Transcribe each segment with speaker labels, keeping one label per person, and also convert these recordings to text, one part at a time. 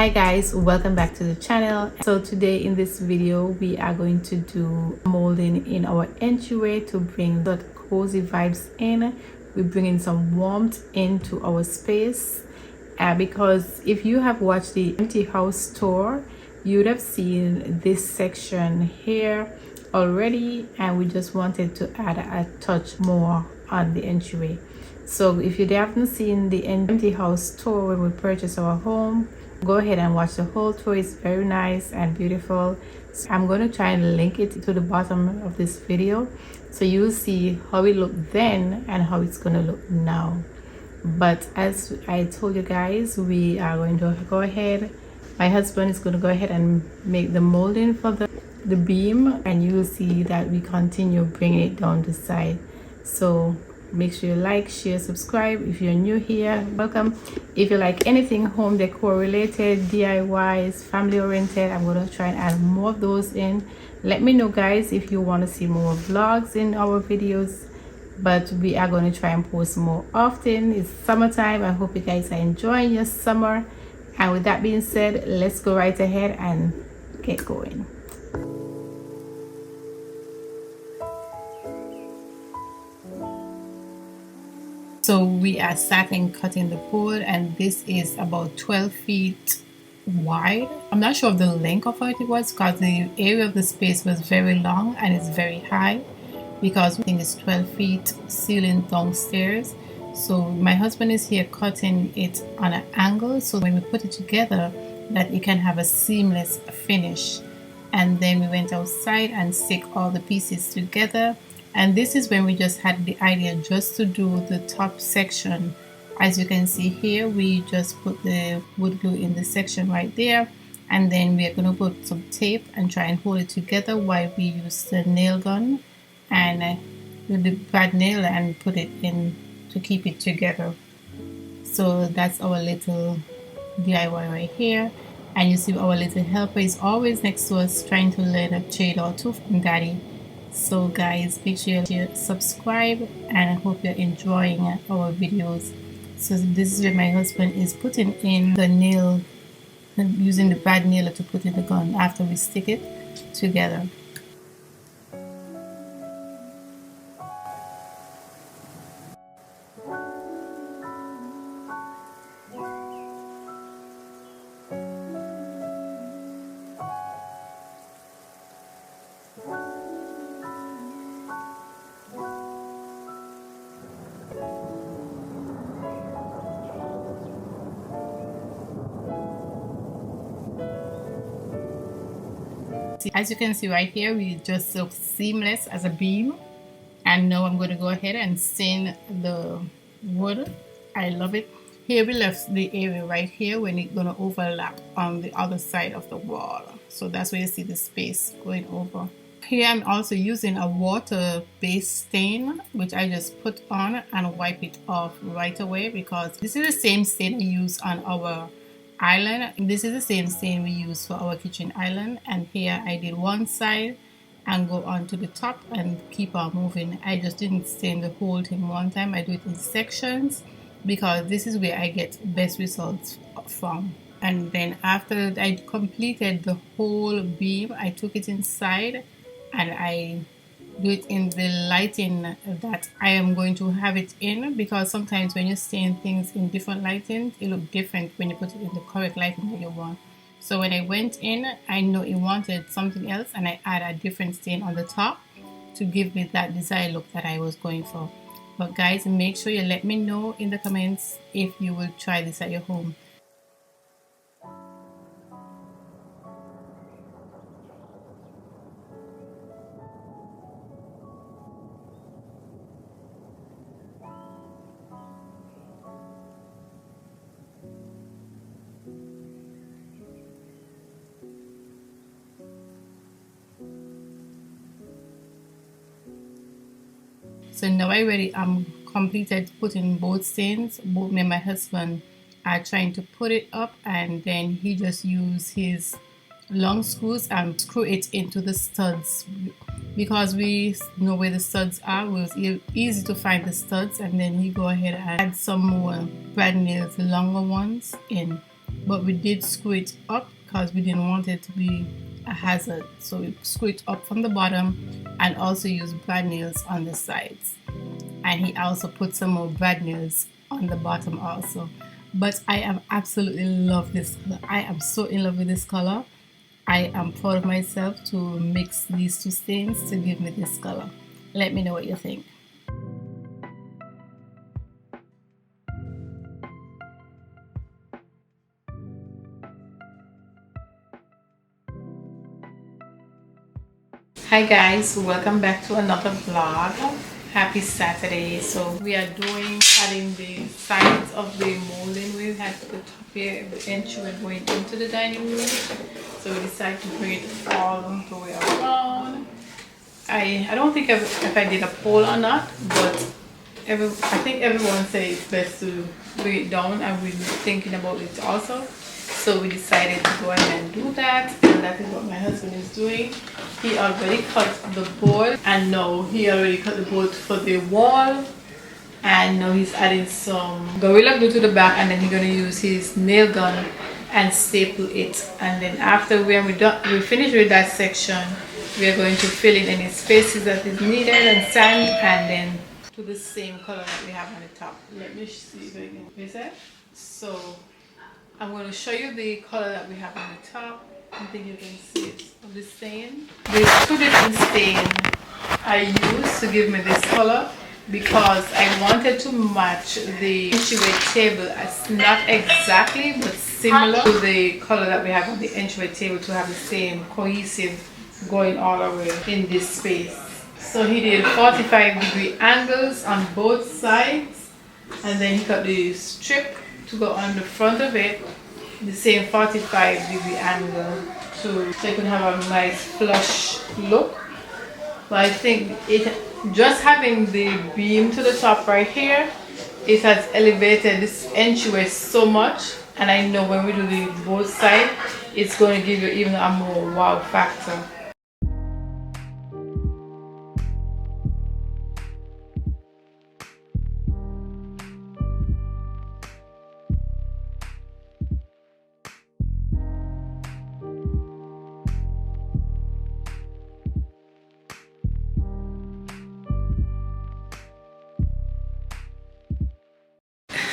Speaker 1: Hi guys, welcome back to the channel. So today in this video we are going to do molding in our entryway to bring that cozy vibes in. We bring in some warmth into our space because if you have watched the empty house tour, you would have seen this section here already, and we just wanted to add a touch more on the entryway. So if you haven't seen the empty house tour when we purchased our home, go ahead and watch the whole tour. It's very nice and beautiful. So I'm going to try and link it to the bottom of this video so you'll see how it looked then and how it's going to look now. But as I told you guys, we are going to go ahead, my husband is going to go ahead and make the molding for the beam, and you will see that we continue bringing it down the side. So make sure you like, share, subscribe. If you're new here, welcome. If you like anything home decor related, DIYs, family oriented, I'm going to try and add more of those in. Let me know guys if you want to see more vlogs in our videos, but we are going to try and post more often. It's summertime. I hope you guys are enjoying your summer, and with that being said, let's go right ahead and get going. So we are starting cutting the board, and this is about 12 feet wide. I'm not sure of the length of it was because the area of the space was very long and it's very high, because I think it's 12 feet ceiling downstairs. So my husband is here cutting it on an angle, so when we put it together that it can have a seamless finish. And then we went outside and stick all the pieces together. And this is when we just had the idea just to do the top section. As you can see here, we just put the wood glue in the section right there, and then we're going to put some tape and try and hold it together while we use the nail gun and with the brad nail and put it in to keep it together. So that's our little DIY right here, and you see our little helper is always next to us trying to learn a trade or two from daddy. So guys, make sure you subscribe, and I hope you're enjoying our videos. So this is where my husband is putting in the nail, using the brad nailer to put in the gun after we stick it together. As you can see right here, we just look seamless as a beam. And now I'm going to go ahead and stain the wood. I love it. Here we left the area right here when it's going to overlap on the other side of the wall. So that's where you see the space going over. Here I'm also using a water-based stain, which I just put on and wipe it off right away, because this is the same stain we use on our island. This is the same stain we use for our kitchen island, and here I did one side and go on to the top and keep on moving. I just didn't stain the whole thing one time. I do it in sections because this is where I get best results from. And then after I completed the whole beam, I took it inside and I do it in the lighting that I am going to have it in, because sometimes when you stain things in different lighting, it looks different when you put it in the correct lighting that you want. So when I went in, I know it wanted something else, and I add a different stain on the top to give me that desired look that I was going for. But guys, make sure you let me know in the comments if you will try this at your home. So now I'm completed putting both stains. Both me and my husband are trying to put it up, and then he just used his long screws and screw it into the studs. Because we know where the studs are, it was easy to find the studs, and then he go ahead and add some more brad nails, the longer ones, in. but we did screw it up because we didn't want it to be a hazard. So we screw it up from the bottom and also use brad nails on the sides. And he also put some more brad nails on the bottom also. But I am absolutely love this color. I am so in love with this color. I am proud of myself to mix these two stains to give me this color. Let me know what you think. Hi guys, welcome back to another vlog. Happy Saturday. So we are adding the sides of the molding we had to the top here, the entryway going into the dining room. So we decided to bring it all the way around. I don't think if I did a poll or not, but I think everyone says it's best to bring it down, and we're thinking about it also. So we decided to go ahead and do that, and that is what my husband is doing. He already cut the board, and now he already cut the board for the wall, and now he's adding some Gorilla Glue to the back, and then he's going to use his nail gun and staple it. And then after we finish with that section, we are going to fill in any spaces that is needed and sand, and then to the same color that we have on the top. Let me see if I can fix it. So I'm going to show you the color that we have on the top. I think you can see it of the stain. There's two different stains I used to give me this color because I wanted to match the entryway table as not exactly but similar to the color that we have on the entryway table, to have the same cohesive going all the way in this space. So he did 45-degree angles on both sides, and then he cut the strip to go on the front of it, the same 45-degree angle, so you can have a nice flush look. But I think just having the beam to the top right here, it has elevated this entryway so much, and I know when we do the both sides, it's going to give you even a more wow factor.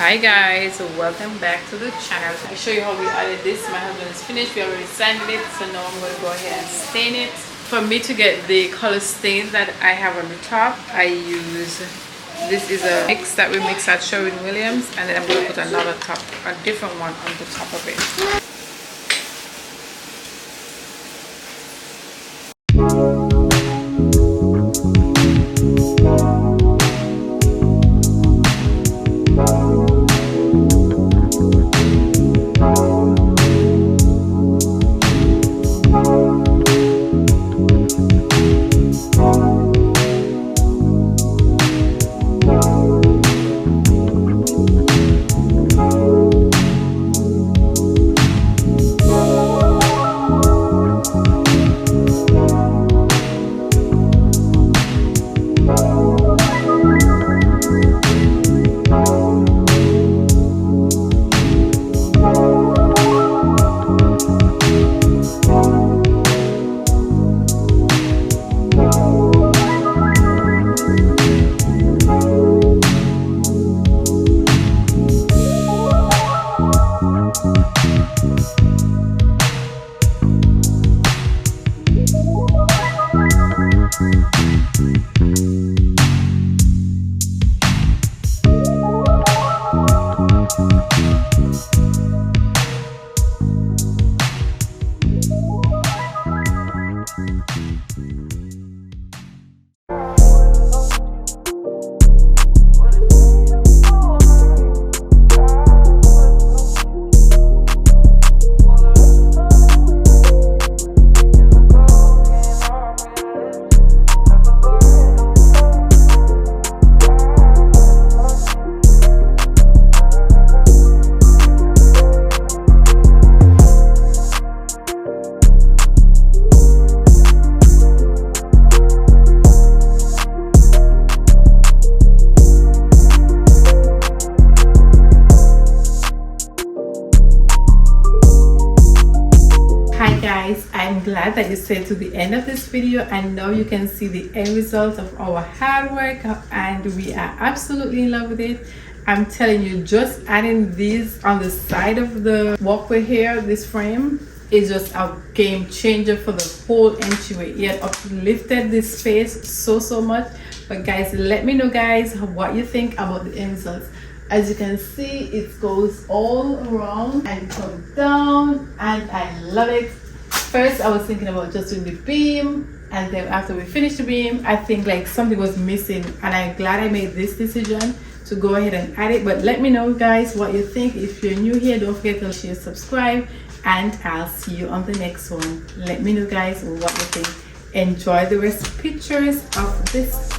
Speaker 1: Hi guys, welcome back to the channel. I'll show you how we added this. My husband is finished. We already sanded it, so now I'm going to go ahead and stain it. For me to get the color stain that I have on the top, I use, this is a mix that we mix at Sherwin-Williams, and then I'm going to put a different one on the top of it. I'm glad that you stayed to the end of this video, and now you can see the end result of our hard work, and we are absolutely in love with it. I'm telling you, just adding these on the side of the walkway here, this frame, is just a game changer for the whole entryway. It uplifted this space so much. But guys, let me know guys what you think about the end results. As you can see, it goes all around and comes down, and I love it. First I was thinking about just doing the beam, and then after we finished the beam, I think like something was missing, and I'm glad I made this decision to go ahead and add it. But let me know guys what you think. If you're new here, don't forget to share, subscribe, and I'll see you on the next one. Let me know guys what you think. Enjoy the rest pictures of this